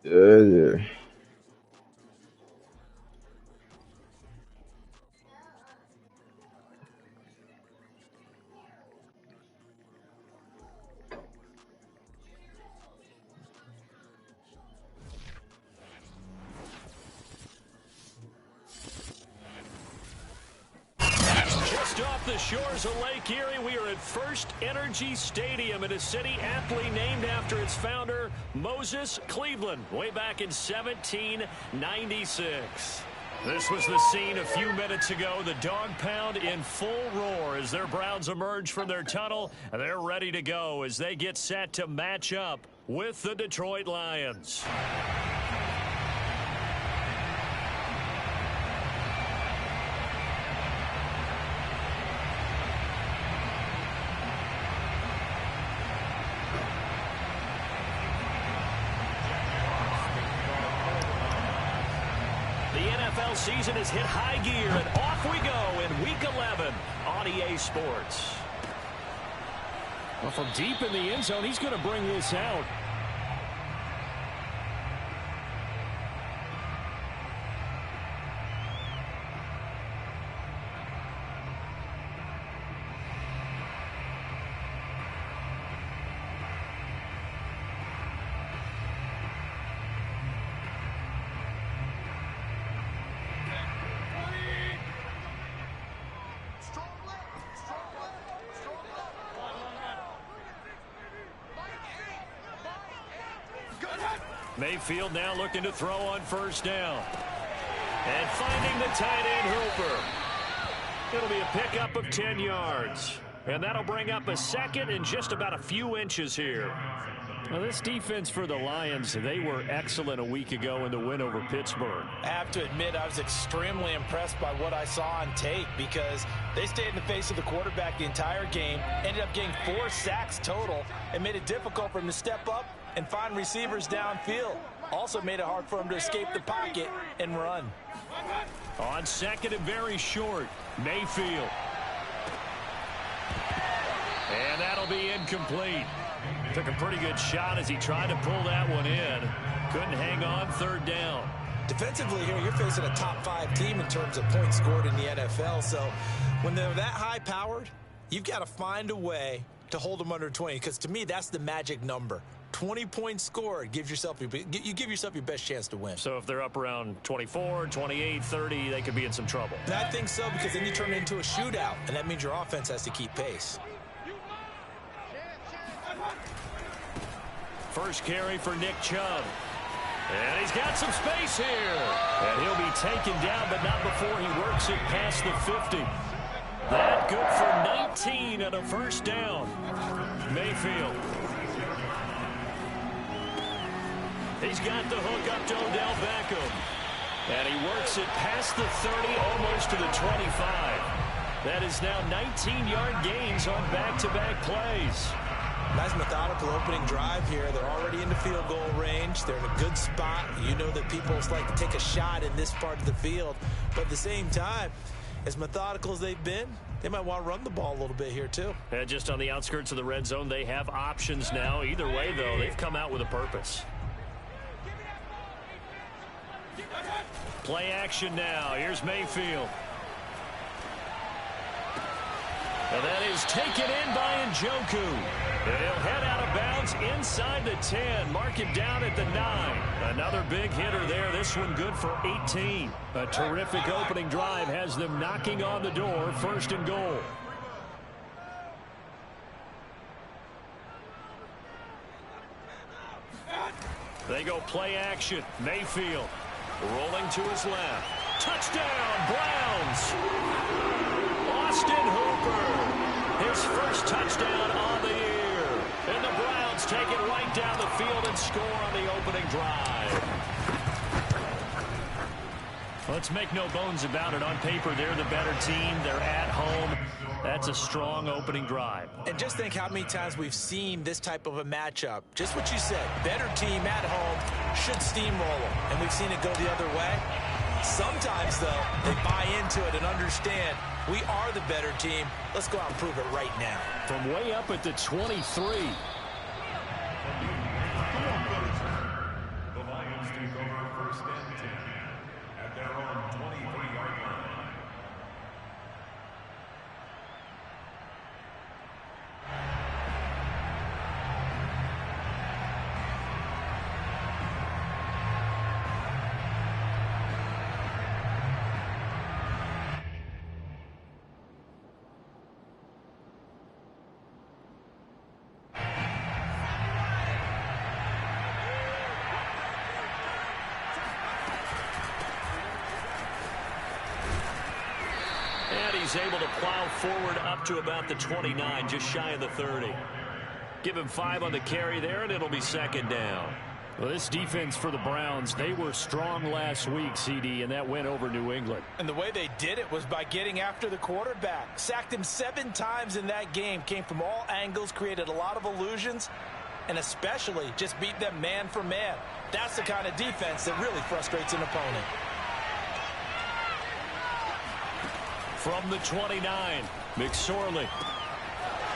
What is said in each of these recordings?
Yeah. Just off the shores of Lake Erie, we are at First Energy Stadium in a city aptly named after its founder, Moses Cleveland, way back in 1796. This was the scene a few minutes ago. The dog pound in full roar as their Browns emerge from their tunnel. They're ready to go as they get set to match up with the Detroit Lions. Season has hit high gear, and off we go in Week 11 on EA Sports. Well, from deep in the end zone, he's going to bring this out. Mayfield now looking to throw on first down. And finding the tight end Hooper. It'll be a pickup of 10 yards. And that'll bring up a second and just about a few inches here. Now, this defense for the Lions, they were excellent a week ago in the win over Pittsburgh. I have to admit, I was extremely impressed by what I saw on tape because they stayed in the face of the quarterback the entire game, ended up getting 4 sacks total, and made it difficult for him to step up and find receivers downfield. Also made it hard for him to escape the pocket and run. On second and very short, Mayfield. And that'll be incomplete. Took a pretty good shot as he tried to pull that one in. Couldn't hang on third down. Defensively here, you're facing a top 5 team in terms of points scored in the NFL. So when they're that high-powered, you've got to find a way to hold them under 20. Because to me, that's the magic number. 20 points scored, you give yourself your best chance to win. So if they're up around 24, 28, 30, they could be in some trouble. And I think so, because then you turn it into a shootout, and that means your offense has to keep pace. First carry for Nick Chubb. And he's got some space here. And he'll be taken down, but not before he works it past the 50. That good for 19 and a first down. Mayfield. He's got the hook up to Odell Beckham. And he works it past the 30, almost to the 25. That is now 19-yard gains on back-to-back plays. Nice methodical opening drive here. They're already in the field goal range. They're in a good spot. You know that people like to take a shot in this part of the field. But at the same time, as methodical as they've been, they might want to run the ball a little bit here too. And just on the outskirts of the red zone, they have options now. Either way, though, they've come out with a purpose. Play action now. Here's Mayfield. And that is taken in by Njoku. And he'll head out of bounds inside the 10. Mark him down at the 9. Another big hitter there. This one good for 18. A terrific opening drive has them knocking on the door. First and goal. They go play action. Mayfield rolling to his left. Touchdown, Browns. Austin Hooper. His first touchdown on the year. And the Browns take it right down the field and score on the opening drive. Let's make no bones about it. On paper, they're the better team. They're at home. That's a strong opening drive. And just think how many times we've seen this type of a matchup. Just what you said, better team at home should steamroll them. And we've seen it go the other way. Sometimes, though, they buy into it and understand we are the better team. Let's go out and prove it right now. From way up at the 23. The Lions take over first and 10 at their own 23-yard line. He's able to plow forward up to about the 29, just shy of the 30. Give him 5 on the carry there, and it'll be second down. Well, this defense for the Browns, they were strong last week, CD, and that went over New England. And the way they did it was by getting after the quarterback. Sacked him 7 times in that game. Came from all angles, created a lot of illusions, and especially just beat them man for man. That's the kind of defense that really frustrates an opponent. From the 29, McSorley.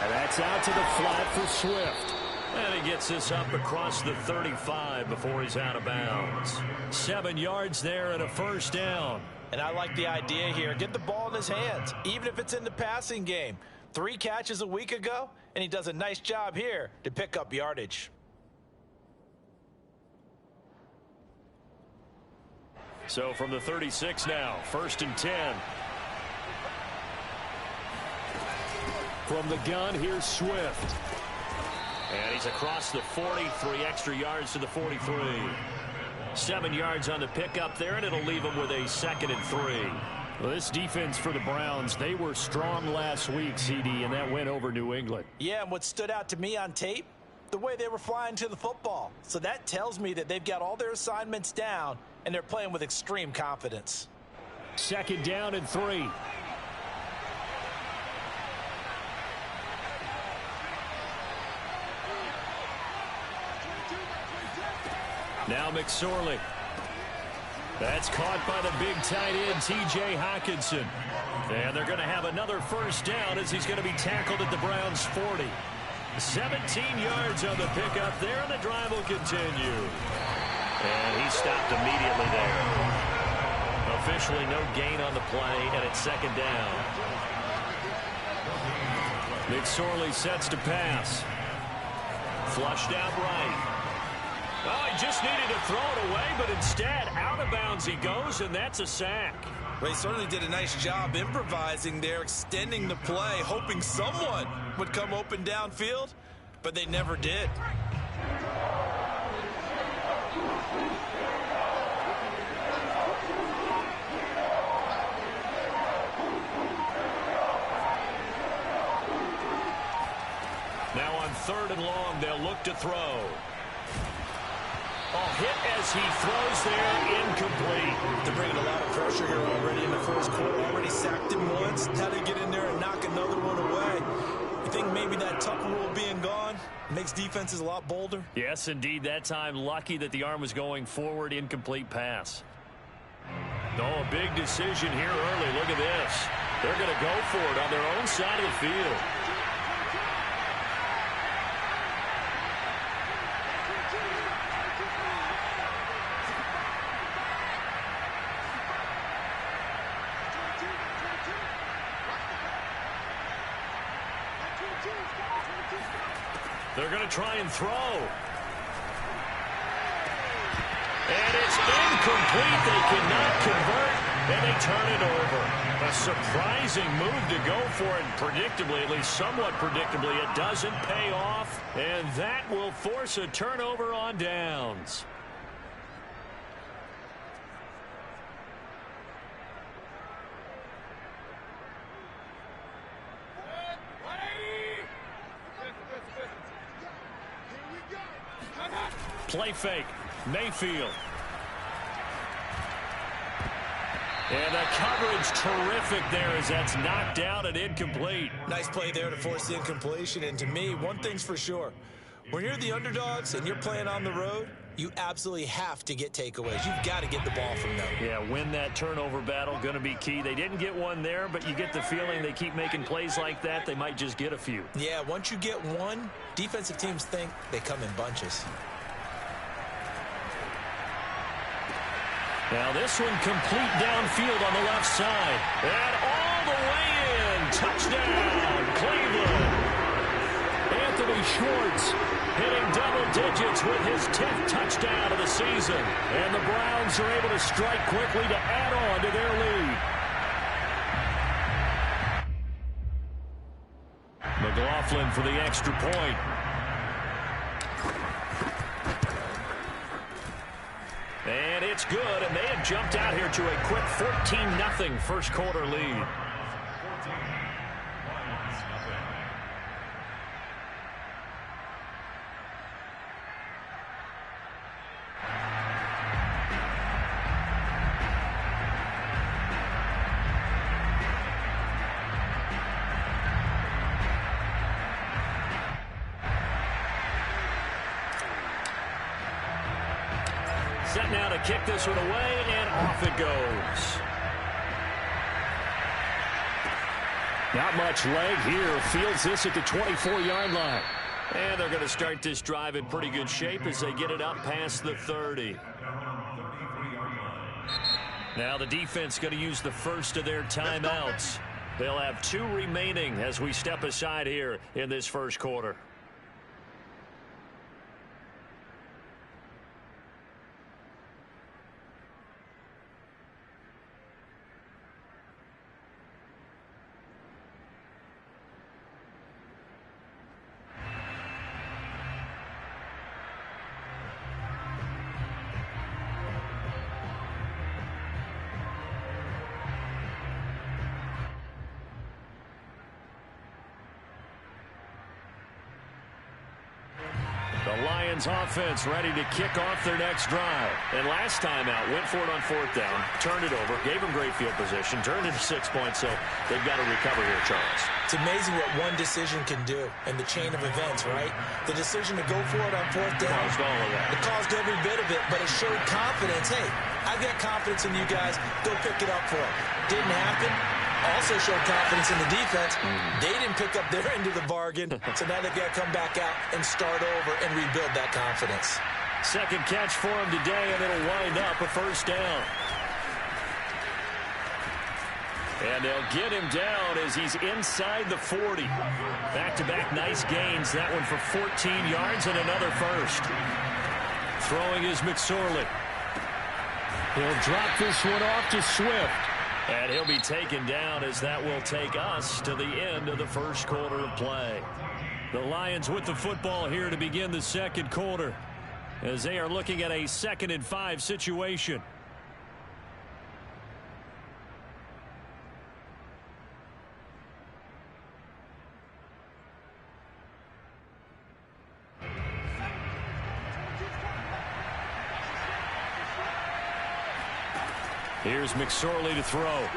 And that's out to the flat for Swift. And he gets this up across the 35 before he's out of bounds. 7 yards there and a first down. And I like the idea here. Get the ball in his hands, even if it's in the passing game. 3 catches a week ago, and he does a nice job here to pick up yardage. So from the 36 now, first and 10. From the gun, here's Swift. And he's across the 40, 3 extra yards to the 43. 7 yards on the pickup there, and it'll leave him with a second and 3. Well, this defense for the Browns, they were strong last week, CD, and that went over New England. Yeah, and what stood out to me on tape, the way they were flying to the football. So that tells me that they've got all their assignments down, and they're playing with extreme confidence. Second down and 3. Now McSorley. That's caught by the big tight end, T.J. Hockenson. And they're going to have another first down as he's going to be tackled at the Browns' 40. 17 yards on the pickup there, and the drive will continue. And he stopped immediately there. Officially no gain on the play, and it's second down. McSorley sets to pass. Flushed out right. Oh, he just needed to throw it away, but instead, out of bounds he goes, and that's a sack. They certainly did a nice job improvising there, extending the play, hoping someone would come open downfield, but they never did. Now on 3rd and long, they'll look to throw. Hit as he throws there, incomplete. They're bringing a lot of pressure here already in the first quarter. Already sacked him once. Now they get in there and knock another one away. You think maybe that Tucker rule being gone makes defenses a lot bolder? Yes, indeed. That time, lucky that the arm was going forward, incomplete pass. Oh, a big decision here early. Look at this. They're going to go for it on their own side of the field. They're going to try and throw. And it's incomplete. They cannot convert, and they turn it over. A surprising move to go for it. Predictably, at least somewhat predictably, it doesn't pay off. And that will force a turnover on downs. Play fake. Mayfield. And the coverage terrific there as that's knocked out and incomplete. Nice play there to force the incompletion. And to me, one thing's for sure. When you're the underdogs and you're playing on the road, you absolutely have to get takeaways. You've got to get the ball from them. Yeah, win that turnover battle, going to be key. They didn't get one there, but you get the feeling they keep making plays like that, they might just get a few. Yeah, once you get one, defensive teams think they come in bunches. Now this one complete downfield on the left side. And all the way in. Touchdown, Cleveland. Anthony Schwartz hitting double digits with his 10th touchdown of the season. And the Browns are able to strike quickly to add on to their lead. McLaughlin for the extra point. And it's good, and they have jumped out here to a quick 14-0 first quarter lead. Set now to kick this one away, and off it goes. Not much leg here. Fields this at the 24-yard line. And they're going to start this drive in pretty good shape as they get it up past the 30. Now the defense going to use the first of their timeouts. They'll have 2 remaining as we step aside here in this first quarter. The Lions offense ready to kick off their next drive. And last time out, went for it on 4th down, turned it over, gave them great field position, turned it to 6 points, so they've got to recover here, Charles. It's amazing what one decision can do in the chain of events, right? The decision to go for it on 4th down. Caused all of that. It caused every bit of it, but it showed confidence. Hey, I've got confidence in you guys. Go pick it up for it. Didn't happen. Also showed confidence in the defense. They didn't pick up their end of the bargain, so now they've got to come back out and start over and rebuild that confidence. Second catch for him today, and it'll wind up a first down. And they'll get him down as he's inside the 40. Back-to-back nice gains. That one for 14 yards and another first. Throwing is McSorley. He'll drop this one off to Swift. And he'll be taken down as that will take us to the end of the first quarter of play. The Lions with the football here to begin the second quarter as they are looking at a 2nd and 5 situation. Here's McSorley to throw.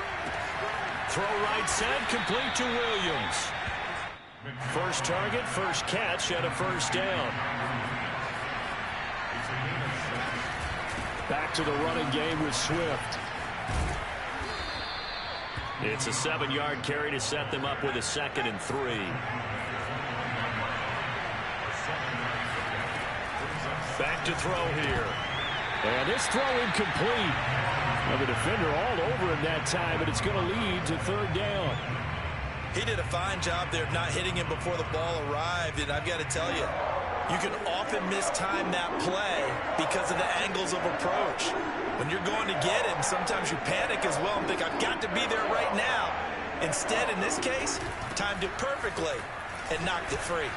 Throw right side, complete to Williams. First target, first catch, and a first down. Back to the running game with Swift. It's a 7-yard carry to set them up with a 2nd and 3. Back to throw here. And this throw incomplete. Well, the defender all over him that time, but it's going to lead to 3rd down. He did a fine job there of not hitting him before the ball arrived, and I've got to tell you, you can often mistime that play because of the angles of approach. When you're going to get him, sometimes you panic as well and think, I've got to be there right now. Instead, in this case, timed it perfectly and knocked it free.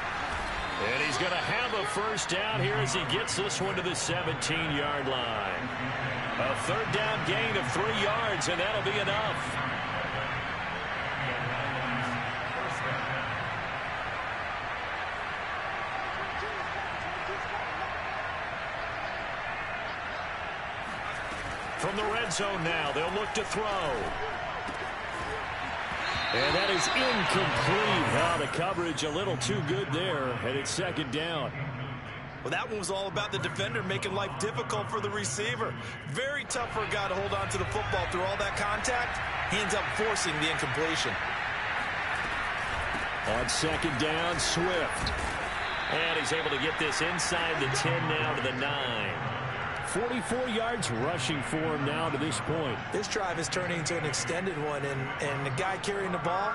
And he's going to have a first down here as he gets this one to the 17-yard line. A 3rd down gain of 3 yards, and that'll be enough. From the red zone now, they'll look to throw. And that is incomplete. Now the coverage a little too good there, and it's second down. Well, that one was all about the defender making life difficult for the receiver. Very tough for a guy to hold on to the football through all that contact. He ends up forcing the incompletion. On second down, Swift. And he's able to get this inside the 10 now to the 9. 44 yards rushing for him now to this point. This drive is turning into an extended one, and the guy carrying the ball,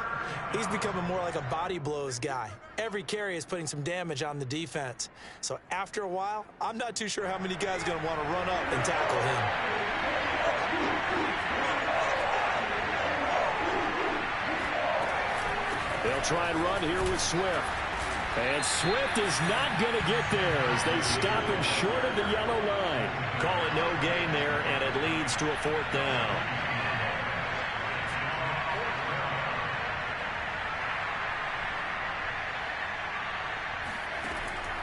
he's becoming more like a body blows guy. Every carry is putting some damage on the defense. So after a while, I'm not too sure how many guys are going to want to run up and tackle him. They'll try and run here with Swift. And Swift is not going to get there as they stop him short of the yellow line. Call it no gain there, and it leads to a fourth down.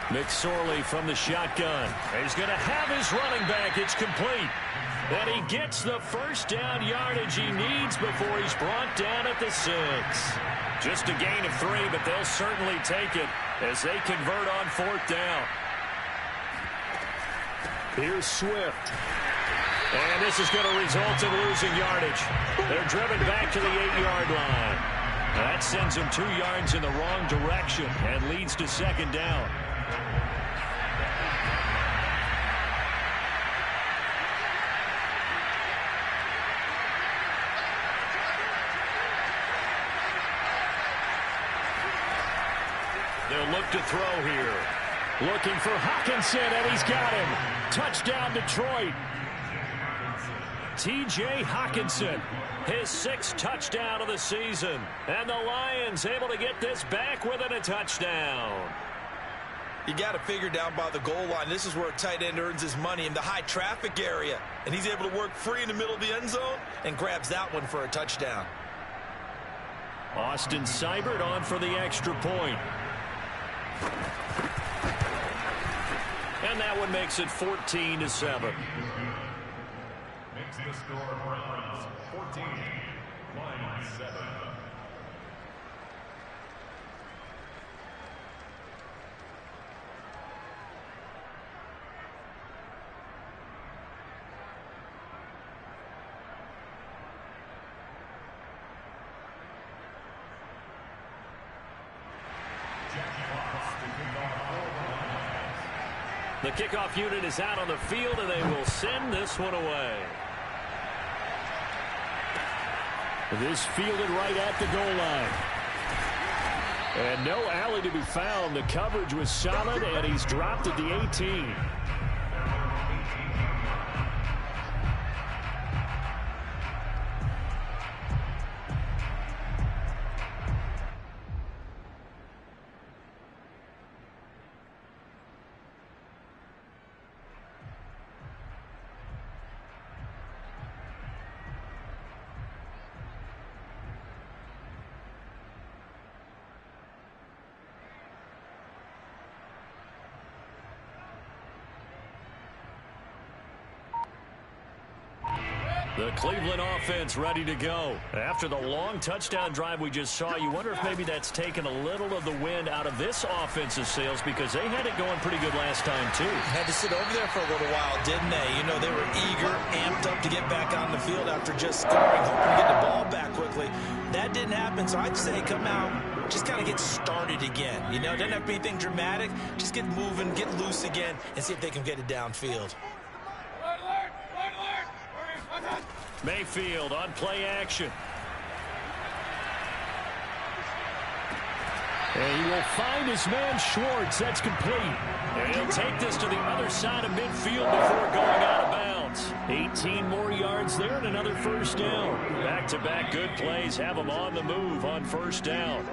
McSorley from the shotgun. He's going to have his running back. It's complete. And he gets the first down yardage he needs before he's brought down at the 6. Just a gain of 3, but they'll certainly take it as they convert on fourth down. Here's Swift. And this is going to result in losing yardage. They're driven back to the 8-yard line. That sends them 2 yards in the wrong direction and leads to second down. They'll look to throw here. Looking for Hockenson, and he's got him. Touchdown, Detroit. T.J. Hockenson, his 6th touchdown of the season. And the Lions able to get this back within a touchdown. You got to figure down by the goal line. This is where a tight end earns his money in the high traffic area. And he's able to work free in the middle of the end zone and grabs that one for a touchdown. Austin Seibert on for the extra point. And that one makes it 14-7. Makes the score Browns 14, Lions 7. The kickoff unit is out on the field, and they will send this one away. This fielded right at the goal line. And no alley to be found. The coverage was solid, and he's dropped at the 18. The Cleveland offense ready to go. After the long touchdown drive we just saw, you wonder if maybe that's taken a little of the wind out of this offense's sails because they had it going pretty good last time, too. Had to sit over there for a little while, didn't they? You know, they were eager, amped up to get back on the field after just scoring, hoping to get the ball back quickly. That didn't happen, so I'd say come out, just kind of get started again. You know, it doesn't have to be anything dramatic. Just get moving, get loose again, and see if they can get it downfield. Mayfield on play action. And he will find his man Schwartz. That's complete. And he'll take this to the other side of midfield before going out of bounds. 18 more yards there and another first down. Back-to-back good plays have him on the move on first down.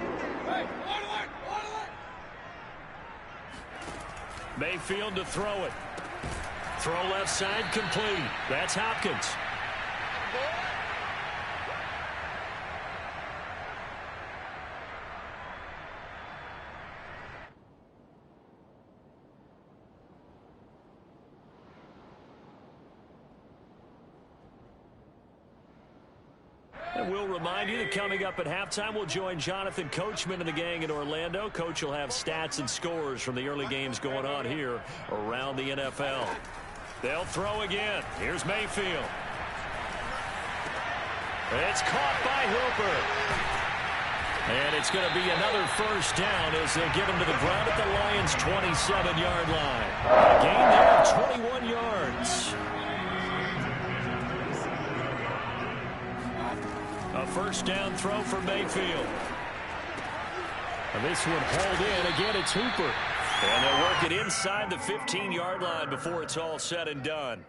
Mayfield to throw it. Throw left side complete. That's Hopkins. And we'll remind you that coming up at halftime, we'll join Jonathan Coachman and the gang in Orlando. Coach will have stats and scores from the early games going on here around the NFL. They'll throw again. Here's Mayfield. It's caught by Hooper. And it's going to be another first down as they get him to the ground at the Lions' 27-yard line. A gain there of 21 yards. A first down throw for Mayfield. And this one hauled in. Again, it's Hooper. And they'll work it inside the 15-yard line before it's all said and done.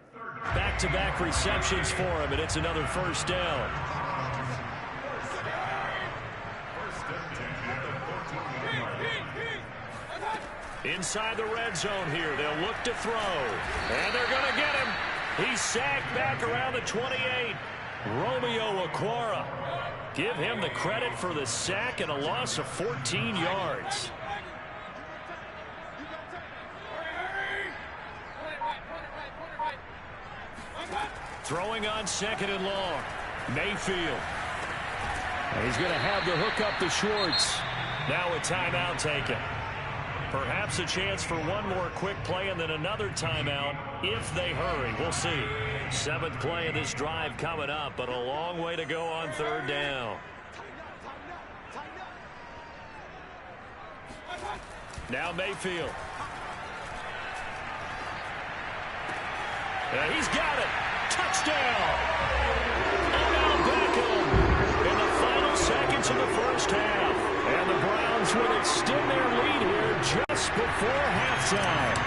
Back-to-back receptions for him, and it's another first down. Inside the red zone here. They'll look to throw. And they're going to get him. He's sacked back around the 28. Romeo Okwara. Give him the credit for the sack and a loss of 14 yards. Throwing on second and long. Mayfield. And he's going to have the hook up to Schwartz. Now a timeout taken. Perhaps a chance for one more quick play and then another timeout if they hurry. We'll see. 7th play of this drive coming up, but a long way to go on third down. Now Mayfield. And he's got it. Touchdown. Odell Beckham in the final seconds of the first half. And the Browns will extend their lead here just before halftime.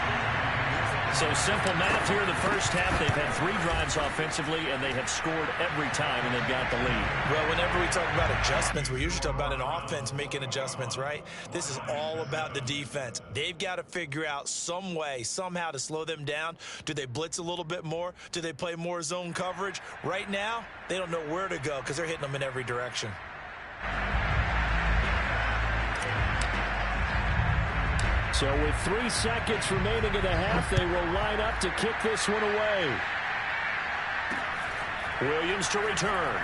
So simple math here in the first half. They've had 3 drives offensively, and they have scored every time, and they've got the lead. Well, whenever we talk about adjustments, we usually talk about an offense making adjustments, right? This is all about the defense. They've got to figure out some way, somehow to slow them down. Do they blitz a little bit more? Do they play more zone coverage? Right now, they don't know where to go because they're hitting them in every direction. So with 3 seconds remaining in the half, they will line up to kick this one away. Williams to return.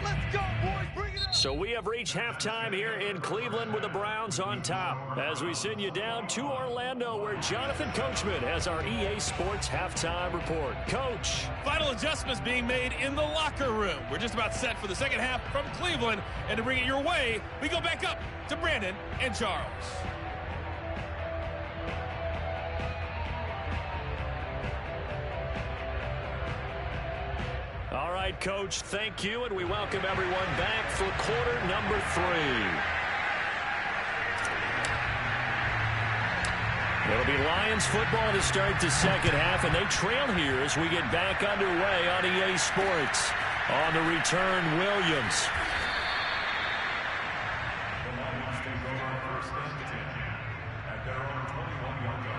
Let's go, boys. Bring it up. So we have reached halftime here in Cleveland with the Browns on top. As we send you down to Orlando, where Jonathan Coachman has our EA Sports halftime report. Coach. Final adjustments being made in the locker room. We're just about set for the second half from Cleveland. And to bring it your way, we go back up to Brandon and Charles. All right, Coach, thank you, and we welcome everyone back for quarter number 3. It'll be Lions football to start the second half, and they trail here as we get back underway on EA Sports. On the return, Williams. The Lions take over first and 10 at their own 21-yard line.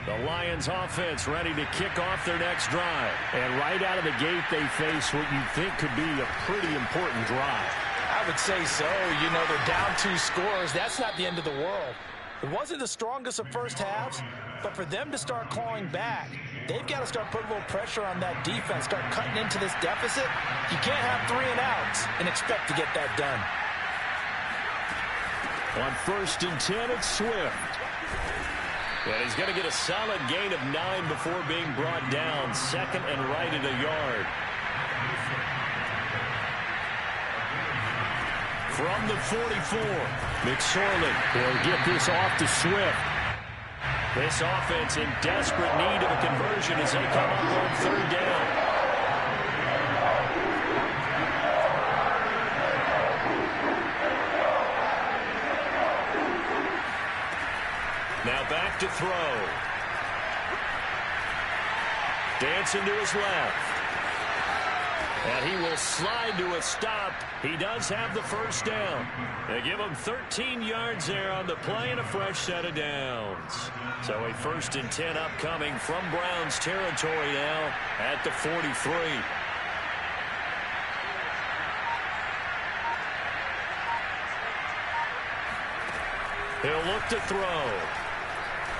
The Lions offense ready to kick off their next drive. And right out of the gate, they face what you think could be a pretty important drive. I would say so. You know, they're down 2 scores. That's not the end of the world. It wasn't the strongest of first halves, but for them to start clawing back, they've got to start putting a little pressure on that defense, start cutting into this deficit. You can't have 3 and outs and expect to get that done. On 1st and 10, it's Swift. And he's going to get a solid gain of 9 before being brought down. 2nd and right at a yard. From the 44, McSorley will get this off to Swift. This offense in desperate need of a conversion as they come up on 3rd down. Now back to throw. Dancing to his left. And he will slide to a stop. He does have the first down. They give him 13 yards there on the play and a fresh set of downs. So a 1st and 10 upcoming from Browns territory now at the 43. He'll look to throw.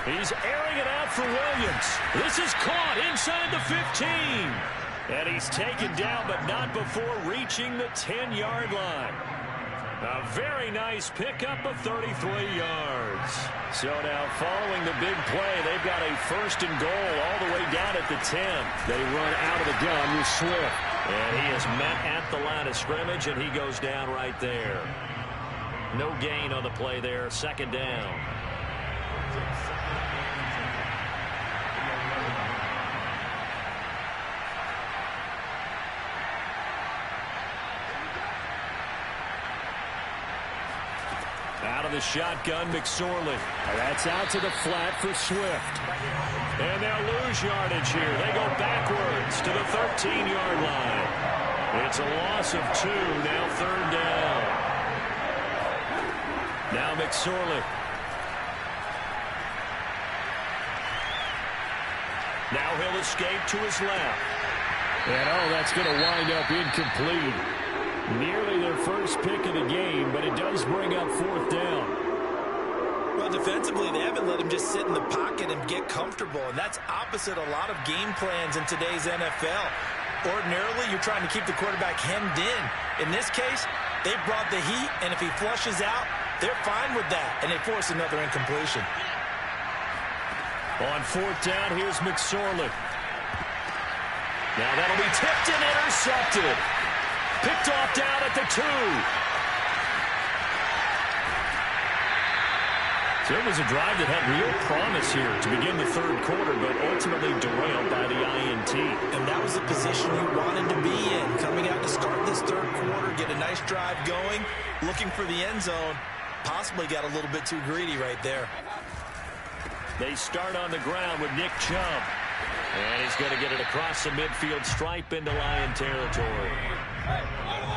He's airing it out for Williams. This is caught inside the 15. And he's taken down, but not before reaching the 10-yard line. A very nice pickup of 33 yards. So now following the big play, they've got a 1st and goal all the way down at the 10. They run out of the gun with Swift. And he is met at the line of scrimmage, and he goes down right there. No gain on the play there. 2nd down. Out of the shotgun, McSorley. That's out to the flat for Swift. And they'll lose yardage here. They go backwards to the 13-yard line. It's a loss of 2. Now 3rd down. Now McSorley. Now he'll escape to his left. And that's going to wind up incomplete. Nearly their first pick of the game, but it does bring up 4th down. Well, defensively, they haven't let him just sit in the pocket and get comfortable, and that's opposite a lot of game plans in today's NFL. Ordinarily, you're trying to keep the quarterback hemmed in. In this case, they brought the heat, and if he flushes out, they're fine with that, and they force another incompletion. On 4th down, here's McSorley. Now that'll be tipped and intercepted. Picked off down at the 2. So it was a drive that had real promise here to begin the 3rd quarter, but ultimately derailed by the INT. And that was the position you wanted to be in. Coming out to start this 3rd quarter, get a nice drive going, looking for the end zone. Possibly got a little bit too greedy right there. They start on the ground with Nick Chubb. And he's going to get it across the midfield stripe into Lion territory.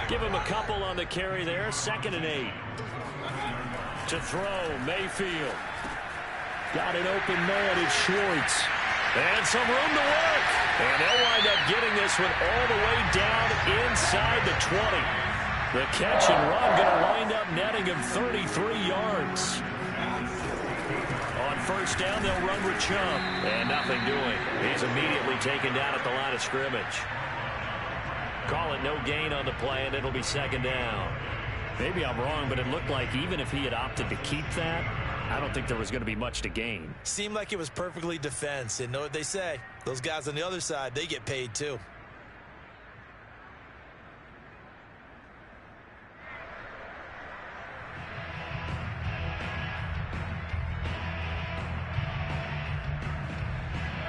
Give him a couple on the carry there. 2nd and 8. To throw, Mayfield. Got an open man, it's Schwartz. And some room to work. And they'll wind up getting this one all the way down inside the 20. The catch and run going to wind up netting him 33 yards. On 1st down, they'll run with Chubb. And nothing doing. He's immediately taken down at the line of scrimmage. Call it no gain on the play, and it'll be 2nd down. Maybe I'm wrong, but it looked like even if he had opted to keep that, I don't think there was going to be much to gain. Seemed like it was perfectly defense. And know what they say? Those guys on the other side, they get paid too.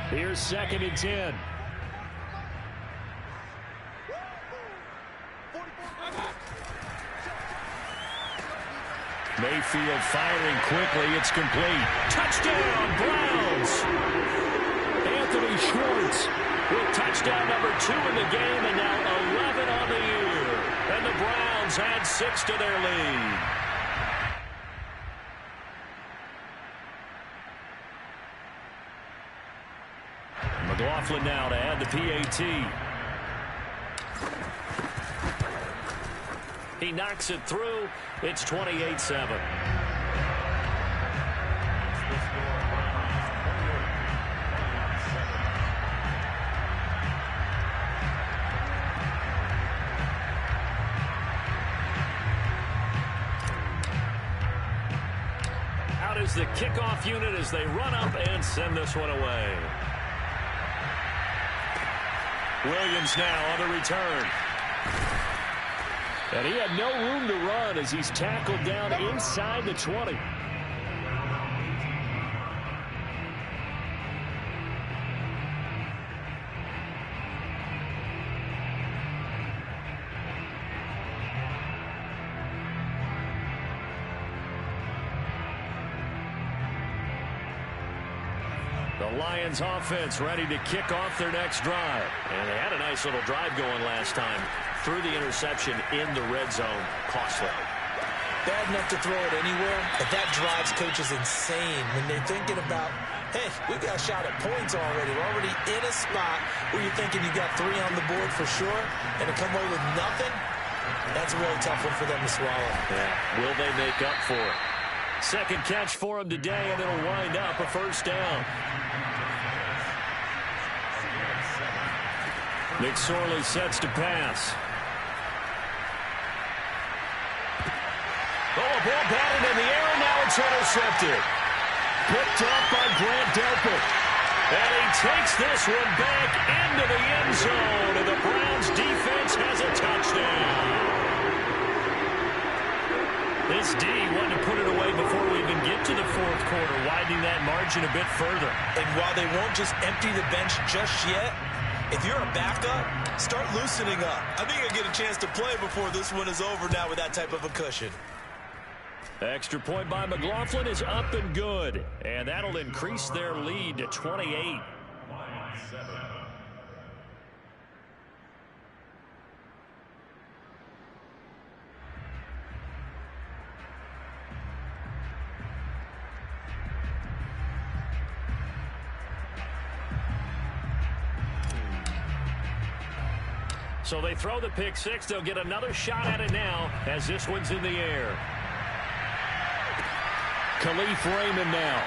Here's 2nd and 10. Mayfield firing quickly. It's complete. Touchdown, Browns. Anthony Schwartz with touchdown number 2 in the game, and now 11 on the year. And the Browns add 6 to their lead. McLaughlin now to add the PAT. He knocks it through. It's 28-7. Out is the kickoff unit as they run up and send this one away. Williams now on the return. And he had no room to run as he's tackled down inside the 20. The Lions offense ready to kick off their next drive. And they had a nice little drive going last time. Threw the interception in the red zone. Costly. Bad enough to throw it anywhere, but that drives coaches insane when they're thinking about, hey, we've got a shot at points already. We're already in a spot where you're thinking you got 3 on the board for sure, and to come away with nothing, that's a really tough one for them to swallow. Yeah. Will they make up for it? Second catch for him today, and it'll wind up a first down. McSorley sets to pass. Oh, a ball batted in the air, and now it's intercepted. Picked up by Grant Delpit. And he takes this one back into the end zone, and the Browns defense has a touchdown. This D wanted to put it away before we even get to the fourth quarter, widening that margin a bit further. And while they won't just empty the bench just yet, if you're a backup, start loosening up. I think I get a chance to play before this one is over now with that type of a cushion. Extra point by McLaughlin is up and good. And that'll increase their lead to 28. So they throw the pick six. They'll get another shot at it now as this one's in the air. Khalif Raymond now.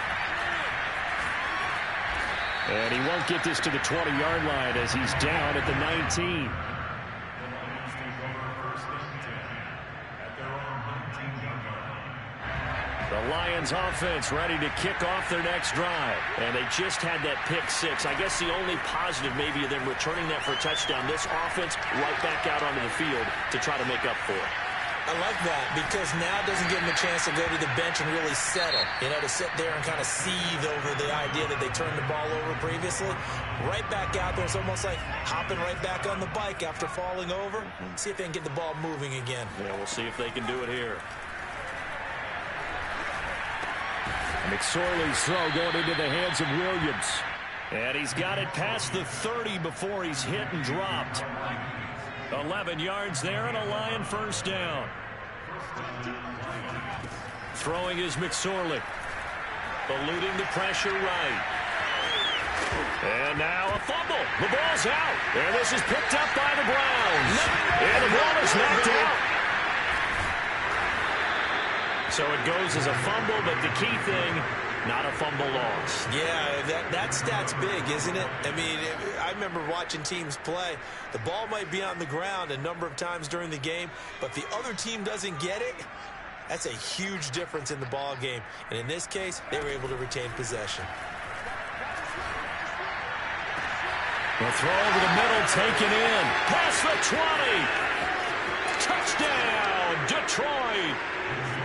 And he won't get this to the 20-yard line as he's down at the 19. The Lions offense ready to kick off their next drive. And they just had that pick six. I guess the only positive maybe of them returning that for a touchdown. This offense right back out onto the field to try to make up for it. I like that because now it doesn't give them a chance to go to the bench and really settle. You know, to sit there and kind of seethe over the idea that they turned the ball over previously. Right back out there. It's almost like hopping right back on the bike after falling over. See if they can get the ball moving again. Yeah, we'll see if they can do it here. McSorley's throw going into the hands of Williams. And he's got it past the 30 before he's hit and dropped. 11 yards there and a Lion first down. Throwing is McSorley. Eluding the pressure right. And now a fumble. The ball's out. And this is picked up by the Browns. And the ball is knocked out. So it goes as a fumble, but the key thing, not a fumble loss. Yeah, that stat's big, isn't it? I mean, I remember watching teams play. The ball might be on the ground a number of times during the game, but the other team doesn't get it. That's a huge difference in the ball game. And in this case, they were able to retain possession. The throw over the middle, taken in. Past the 20. Touchdown, Detroit.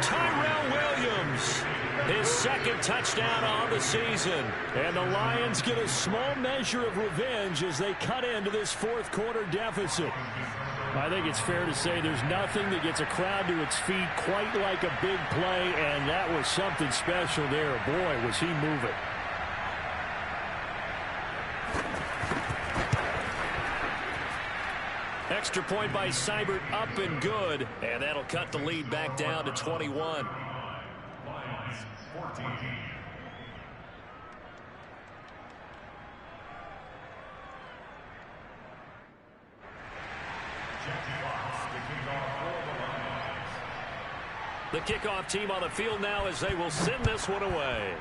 Tyrell Williams, his second touchdown on the season. And the Lions get a small measure of revenge as they cut into this fourth quarter deficit. I think it's fair to say there's nothing that gets a crowd to its feet quite like a big play, and that was something special there. Boy, was he moving. Extra point by Seibert, up and good. And that'll cut the lead back down to 21. The kickoff team on the field now as they will send this one away.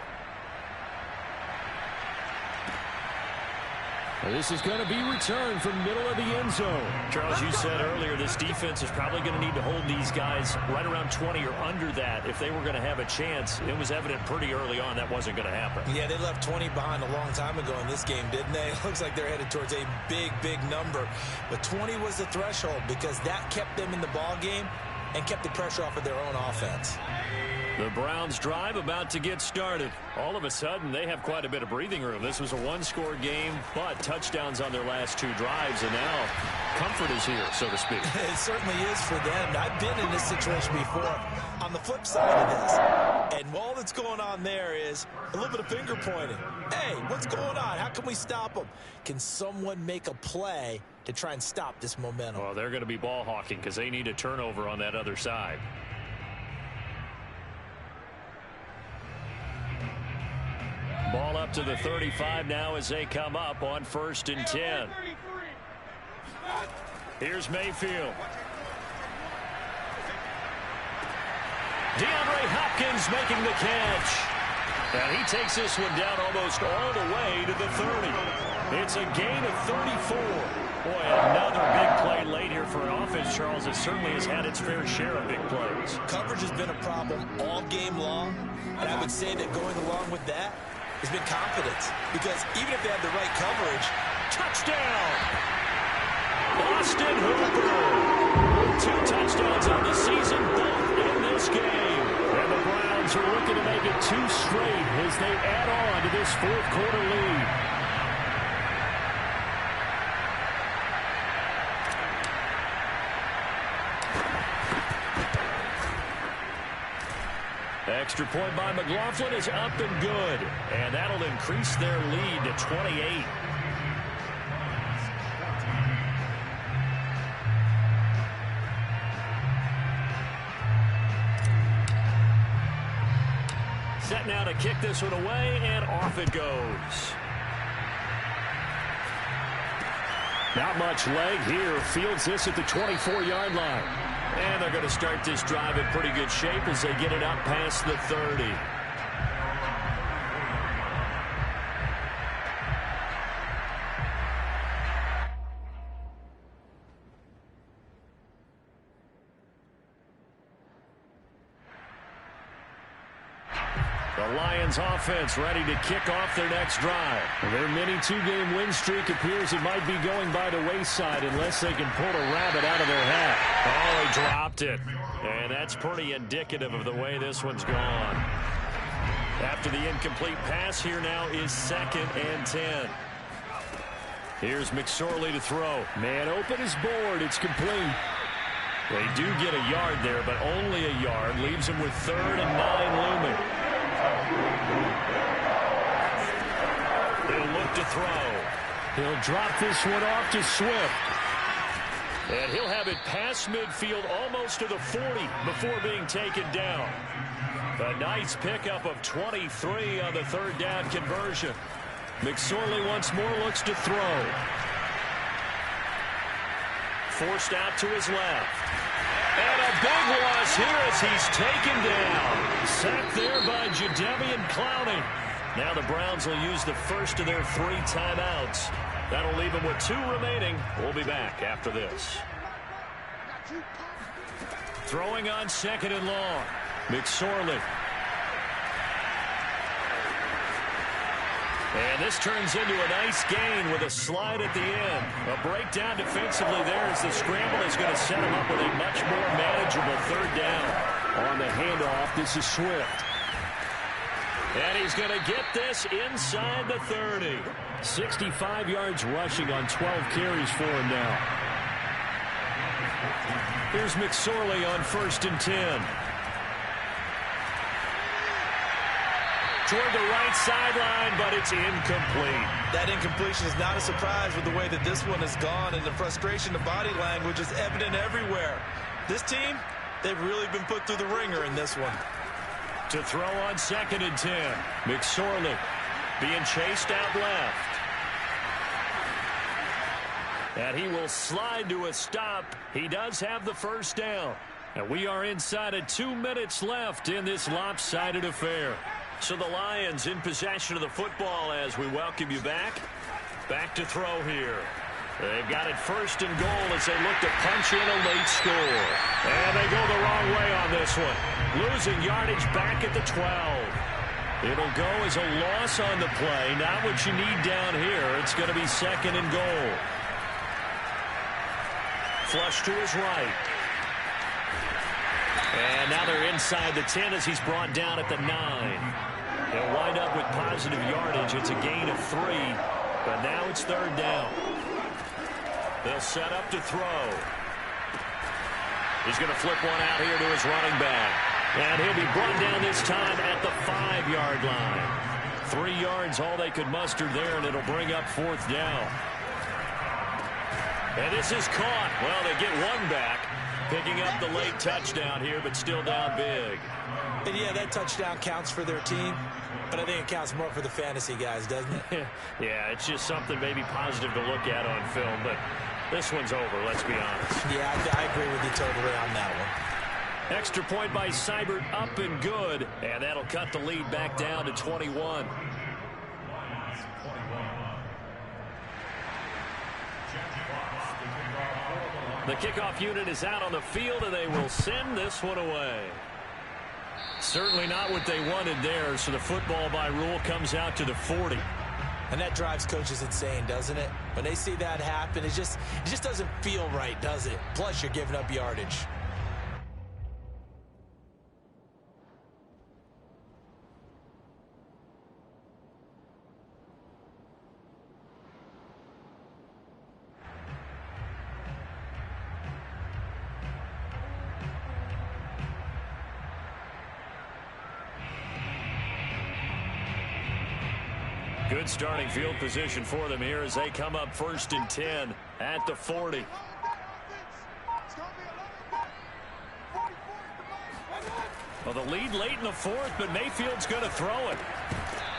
This is going to be returned from middle of the end zone. Charles, you said earlier this defense is probably going to need to hold these guys right around 20 or under that if they were going to have a chance. It was evident pretty early on that wasn't going to happen. Yeah, they left 20 behind a long time ago in this game, didn't they? It looks like they're headed towards a big, big number. But 20 was the threshold because that kept them in the ball game and kept the pressure off of their own offense. The Browns drive about to get started. All of a sudden, they have quite a bit of breathing room. This was a one-score game, but touchdowns on their last two drives, and now comfort is here, so to speak. It certainly is for them. I've been in this situation before. On the flip side of this, And all that's going on there is a little bit of finger pointing. Hey, what's going on? How can we stop them? Can someone make a play to try and stop this momentum? Well, they're going to be ball hawking because they need a turnover on that other side. Ball up to the 35 now as they come up on 1st and 10. Here's Mayfield. DeAndre Hopkins making the catch. And he takes this one down almost all the way to the 30. It's a gain of 34. Boy, another big play late here for an offense, Charles. It certainly has had its fair share of big plays. Coverage has been a problem all game long. And I would say that going along with that has been confidence. Because even if they have the right coverage, touchdown! Austin Hooper. 2 touchdowns on the season, both in this game. And the Browns are looking to make it 2 straight as they add on to this 4th quarter lead. Extra point by McLaughlin is up and good. And that'll increase their lead to 28. Set now to kick this one away, and off it goes. Not much leg here. Fields this at the 24-yard line. And they're going to start this drive in pretty good shape as they get it up past the 30. The Lions offense ready to kick off their next drive. Their mini 2-game win streak appears it might be going by the wayside unless they can pull a rabbit out of their hat. Oh, he dropped it. And that's pretty indicative of the way this one's gone. After the incomplete pass, here now is 2nd and 10. Here's McSorley to throw. Man open is board. It's complete. They do get a yard there, but only a yard. Leaves them with 3rd and 9 looming. He'll look to throw. He'll drop this one off to Swift. And he'll have it past midfield almost to the 40 before being taken down. A nice pickup of 23 on the 3rd down conversion. McSorley once more looks to throw. Forced out to his left. And a big loss here as he's taken down. Sacked there by Jadeveon Clowney. Now the Browns will use the first of their 3 timeouts. That'll leave them with 2 remaining. We'll be back after this. Throwing on 2nd and long. McSorley. And this turns into a nice gain with a slide at the end. A breakdown defensively there as the scramble is going to set him up with a much more manageable 3rd down. On the handoff, this is Swift. And he's going to get this inside the 30. 65 yards rushing on 12 carries for him now. Here's McSorley on 1st and 10. Toward the right sideline, but it's incomplete. that incompletion is not a surprise with the way that this one has gone, and the frustration, the body language is evident everywhere. This team, they've really been put through the ringer in this one. To throw on 2nd and 10. McSorley being chased out left. And he will slide to a stop. He does have the first down. And we are inside of 2 minutes left in this lopsided affair. So the Lions in possession of the football as we welcome you back. Back to throw here. They've got it 1st and goal as they look to punch in a late score. And they go the wrong way on this one. Losing yardage back at the 12. It'll go as a loss on the play. Not what you need down here. It's going to be 2nd and goal. Flush to his right. And now they're inside the 10 as he's brought down at the 9. He'll wind up with positive yardage. It's a gain of 3. But now it's 3rd down. They'll set up to throw. He's going to flip one out here to his running back. And he'll be brought down this time at the 5-yard line. 3 yards, all they could muster there, and it'll bring up 4th down. And this is caught. Well, they get one back, picking up the late touchdown here, but still down big. And yeah, that touchdown counts for their team, but I think it counts more for the fantasy guys, doesn't it? Yeah, it's just something maybe positive to look at on film, but this one's over, let's be honest. Yeah, I agree with you totally on that one. Extra point by Seibert, up and good, and that'll cut the lead back down to 21. The kickoff unit is out on the field, and they will send this one away. Certainly not what they wanted there, so the football by rule comes out to the 40. And that drives coaches insane, doesn't it? When they see that happen, it just doesn't feel right, does it? Plus, you're giving up yardage. Good starting field position for them here as they come up 1st and 10 at the 40. Well, the lead late in the 4th, but Mayfield's going to throw it.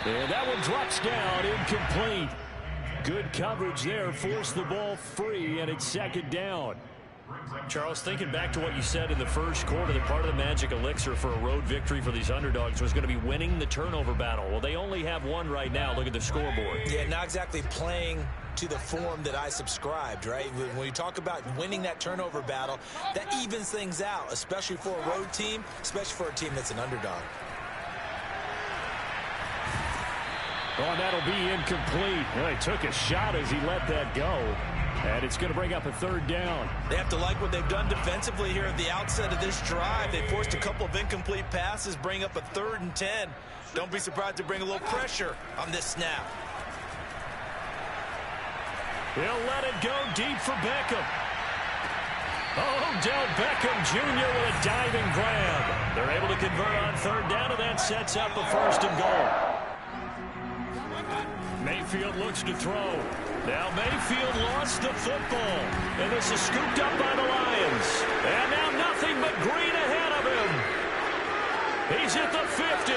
And that one drops down, incomplete. Good coverage there, forced the ball free, and it's 2nd down. Charles, thinking back to what you said in the first quarter, that part of the magic elixir for a road victory for these underdogs was going to be winning the turnover battle. Well, they only have one right now. Look at the scoreboard. Yeah, not exactly playing to the form that I subscribed, right? When you talk about winning that turnover battle, that evens things out, especially for a road team, especially for a team that's an underdog. Oh, and that'll be incomplete. Well, he took a shot as he let that go. And it's going to bring up a 3rd down. They have to like what they've done defensively here at the outset of this drive. They forced a couple of incomplete passes, bring up a 3rd and 10. Don't be surprised to bring a little pressure on this snap. He'll let it go deep for Beckham. Oh, Del Beckham Jr. with a diving grab. They're able to convert on 3rd down, and that sets up a 1st and goal. Mayfield looks to throw. Now Mayfield lost the football. And this is scooped up by the Lions. And now nothing but green ahead of him. He's at the 50.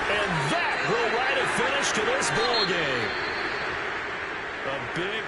And that will write a finish to this ball game. A big